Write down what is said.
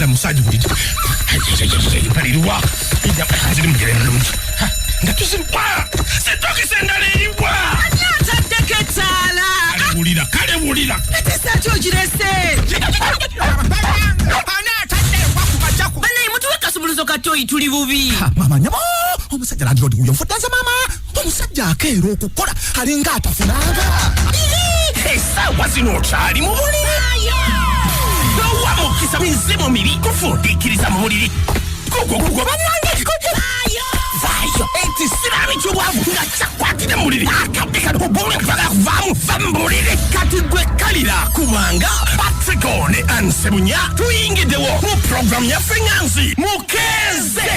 Musaju bulidi palirwa ija kaziri mugere n'omuntu ndatusimpa setoki sendalirwa anyata teketala kale bulira etesa chojirese bane mutu wakasubuluzo katoyi tuli bubi mama nyamo omusajja landi odi uyo mfudanza mama omusajja akeero okukola alinga atafunanga esawa zino kyali mu buliri Kisa mizimu miri kufundikiriza mu muliri kugo banange vayo enti sirami cy'ubwavu nga cyakwatire mu muliri akabika n'ubumwe kuva mu muliri kati gwe kalira kubanga Patricone Ansemunya tuyingidewo mu program ya Finance Mukeze